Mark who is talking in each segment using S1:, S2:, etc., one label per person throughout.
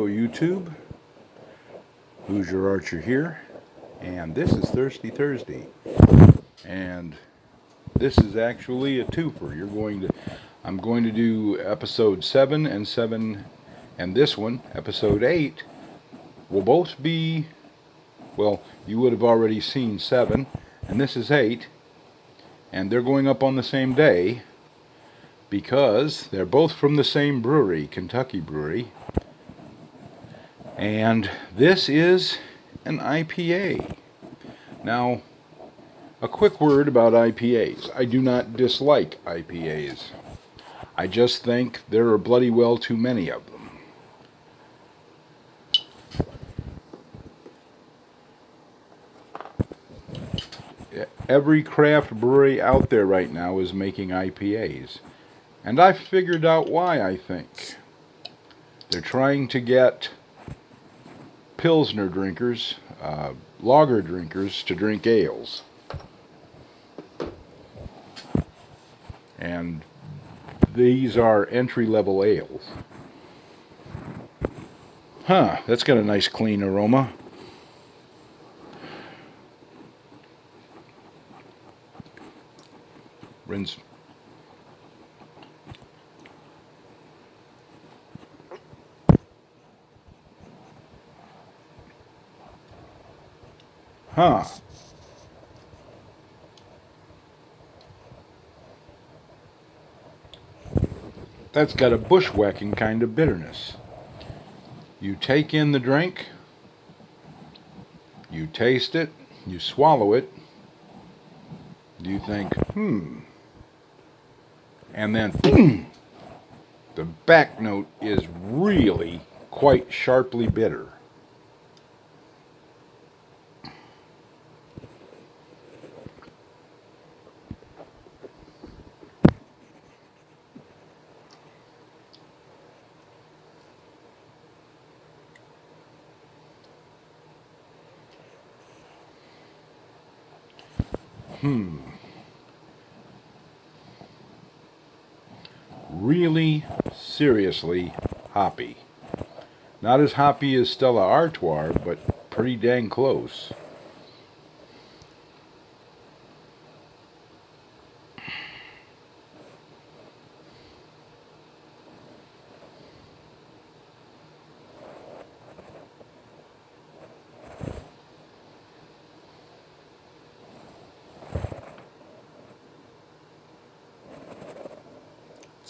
S1: YouTube, Hoosier Archer here, and this is Thirsty Thursday, and this is actually a twofer. I'm going to do episode 7 and 7, and this one, episode 8, will both be, well, you would have already seen 7, and this is 8, and they're going up on the same day, because they're both from the same brewery, Kentucky Brewery. And this is an IPA. Now, a quick word about IPAs. I do not dislike IPAs. I just think there are bloody well too many of them. Every craft brewery out there right now is making IPAs. And I've figured out why, I think. They're trying to get Pilsner drinkers, lager drinkers, to drink ales. And these are entry-level ales. That's got a nice clean aroma. Rinse. That's got a bushwhacking kind of bitterness. You take in the drink, you taste it, you swallow it, you think, and then, the back note is really quite sharply bitter. Really, seriously hoppy. Not as hoppy as Stella Artois, but pretty dang close.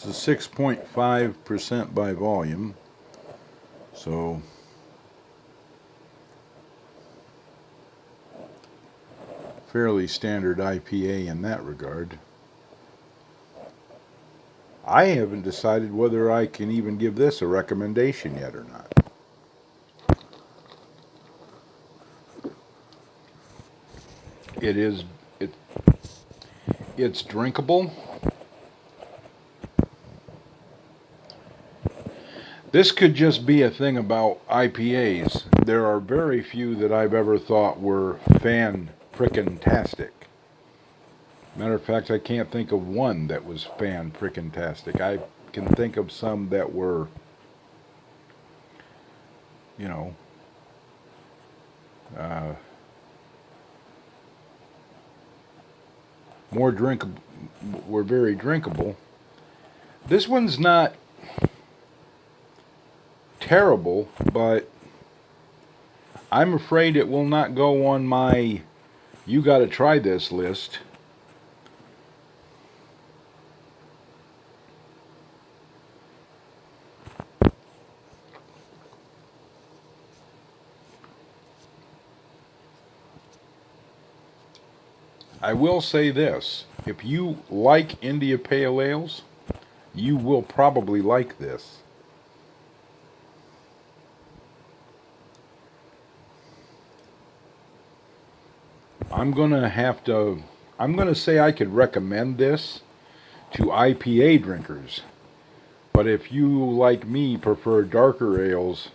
S1: It's a 6.5% by volume, so fairly standard IPA in that regard. I haven't decided whether I can even give this a recommendation yet or not. It's drinkable. This could just be a thing about IPAs. There are very few that I've ever thought were fan-frickin-tastic. Matter of fact, I can't think of one that was fan-frickin-tastic. I can think of some that were, more drinkable, were very drinkable. This one's not terrible, but I'm afraid it will not go on my "you gotta try this" list. I will say this: if you like India Pale Ales, you will probably like this. I'm going to say I could recommend this to IPA drinkers. But if you, like me, prefer darker ales,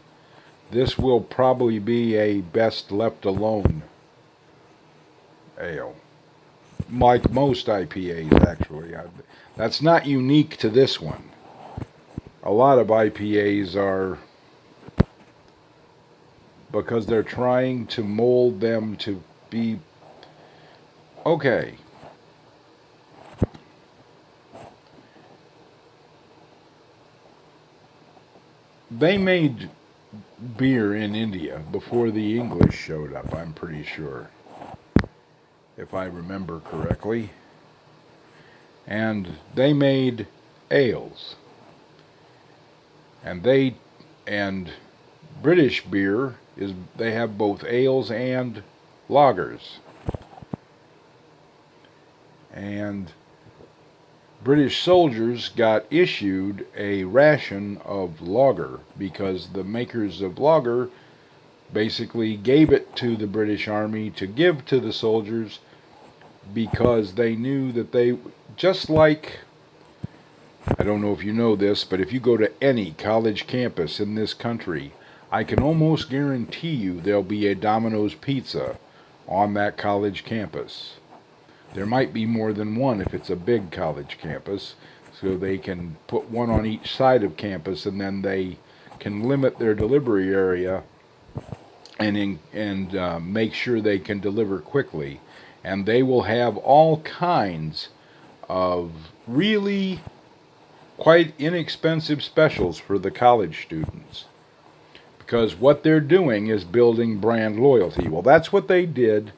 S1: this will probably be a best left alone ale. Like most IPAs, actually. That's not unique to this one. A lot of IPAs are because they're trying to mold them to be okay. They made beer in India before the English showed up, I'm pretty sure, if I remember correctly. And they made ales. And British beer is they have both ales and lagers. And British soldiers got issued a ration of lager because the makers of lager basically gave it to the British Army to give to the soldiers because they knew that they, just like, I don't know if you know this, but if you go to any college campus in this country, I can almost guarantee you there'll be a Domino's pizza on that college campus. There might be more than one if it's a big college campus, so they can put one on each side of campus, and then they can limit their delivery area and make sure they can deliver quickly. And they will have all kinds of really quite inexpensive specials for the college students. Because what they're doing is building brand loyalty. Well, that's what they did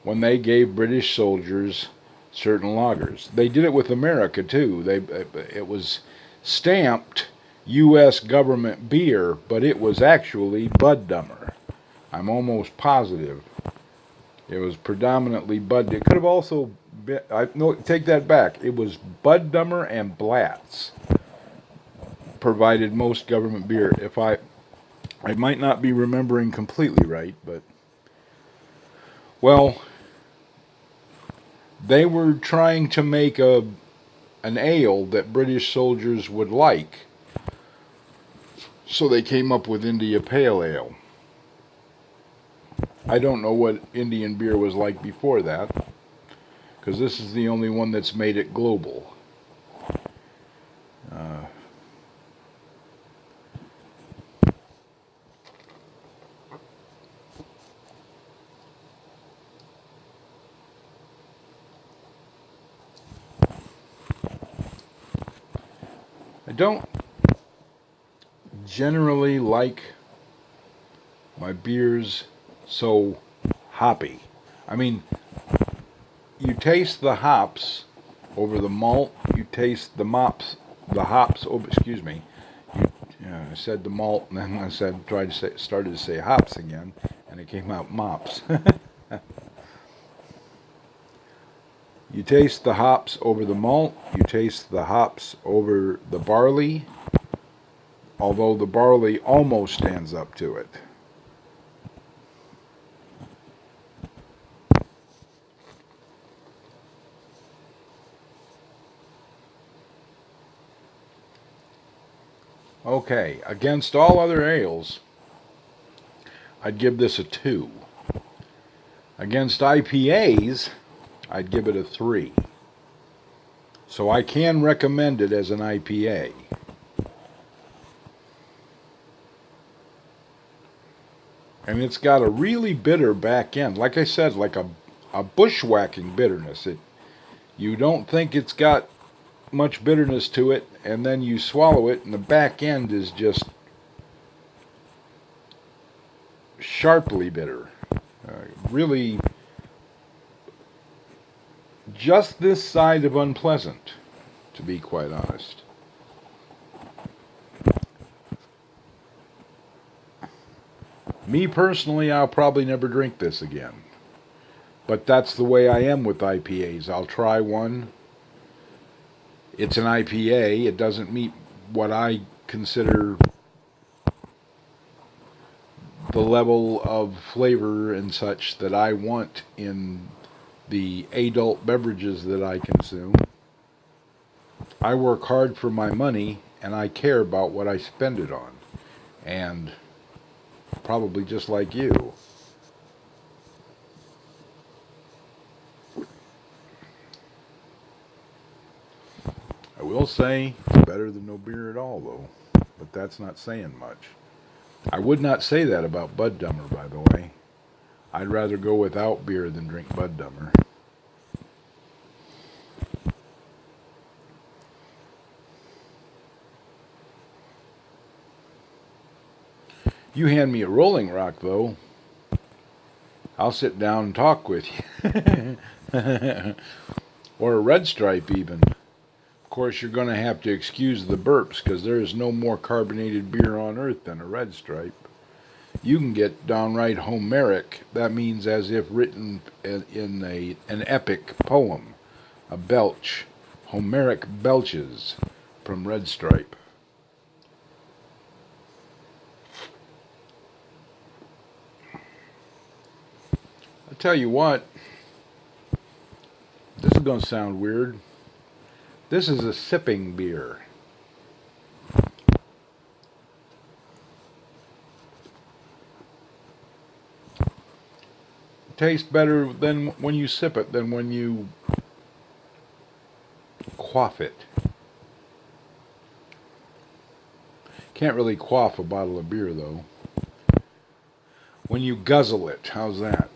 S1: when they gave British soldiers certain lagers. They did it with America too. It was stamped U.S. government beer, but it was actually Bud Dummer. I'm almost positive it was predominantly Bud. It could have also been, no, take that back. It was Bud Dummer and Blatz provided most government beer. If I might not be remembering completely right, but well, they were trying to make an ale that British soldiers would like, so they came up with India Pale Ale. I don't know what Indian beer was like before that, because this is the only one that's made it global. I don't generally like my beers so hoppy. I mean, you taste the hops over the malt, you taste the hops over, excuse me. I said the malt, and then started to say hops again, and it came out mops. You taste the hops over the malt, you taste the hops over the barley, although the barley almost stands up to it. Okay, against all other ales, I'd give this a 2. Against IPAs, I'd give it a 3. So I can recommend it as an IPA. And it's got a really bitter back end. Like I said, like a bushwhacking bitterness. You don't think it's got much bitterness to it, and then you swallow it, and the back end is just sharply bitter. Really, just this side of unpleasant, to be quite honest. Me personally, I'll probably never drink this again. But that's the way I am with IPAs. I'll try one. It's an IPA. It doesn't meet what I consider the level of flavor and such that I want in the adult beverages that I consume. I work hard for my money, and I care about what I spend it on. And probably just like you. I will say it's better than no beer at all, though. But that's not saying much. I would not say that about Bud Dummer, by the way. I'd rather go without beer than drink Bud Dummer. You hand me a Rolling Rock, though, I'll sit down and talk with you. Or a Red Stripe, even. Of course, you're going to have to excuse the burps, because there is no more carbonated beer on earth than a Red Stripe. You can get downright Homeric. That means as if written in an epic poem. A belch. Homeric belches from Red Stripe. I'll tell you what. This is going to sound weird. This is a sipping beer. It tastes better than when you sip it than when you quaff it. Can't really quaff a bottle of beer, though. When you guzzle it, how's that?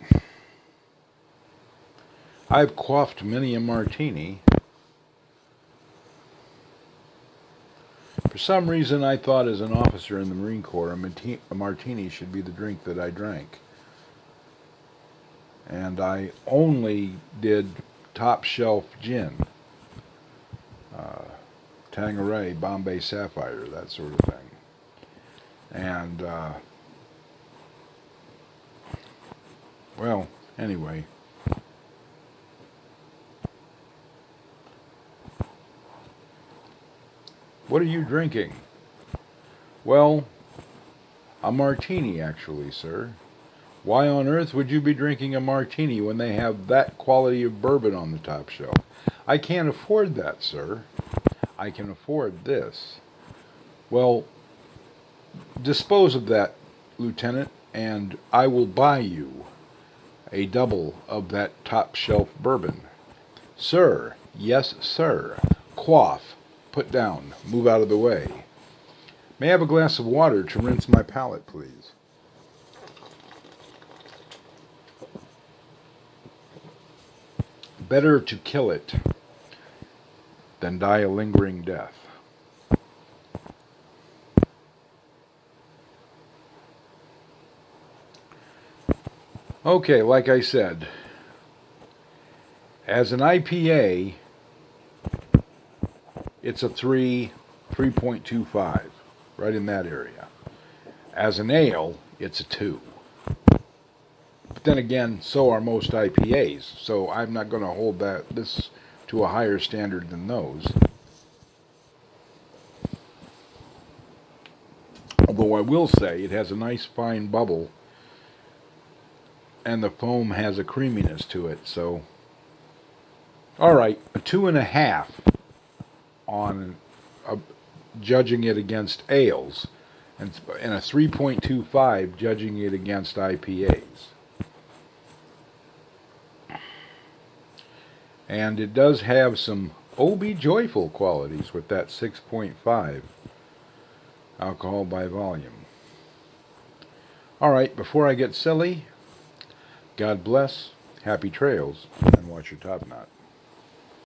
S1: I've quaffed many a martini. For some reason, I thought as an officer in the Marine Corps, a martini should be the drink that I drank. And I only did top shelf gin. Tanqueray, Bombay Sapphire, that sort of thing. And, well, anyway. What are you drinking? Well, a martini, actually, sir. Why on earth would you be drinking a martini when they have that quality of bourbon on the top shelf? I can't afford that, sir. I can afford this. Well, dispose of that, Lieutenant, and I will buy you a double of that top shelf bourbon. Sir, yes, sir. Quaff. Put down. Move out of the way. May I have a glass of water to rinse my palate, please? Better to kill it than die a lingering death. Okay, like I said, as an IPA, it's a 3.25, right in that area. As an ale, it's a 2. But then again, so are most IPAs, so I'm not going to hold this to a higher standard than those. Although I will say it has a nice fine bubble, and the foam has a creaminess to it, so... Alright, a 2.5 on judging it against ales, and a 3.25 judging it against IPAs. And it does have some be joyful qualities with that 6.5 alcohol by volume. Alright, before I get silly, God bless, happy trails, and watch your top knot.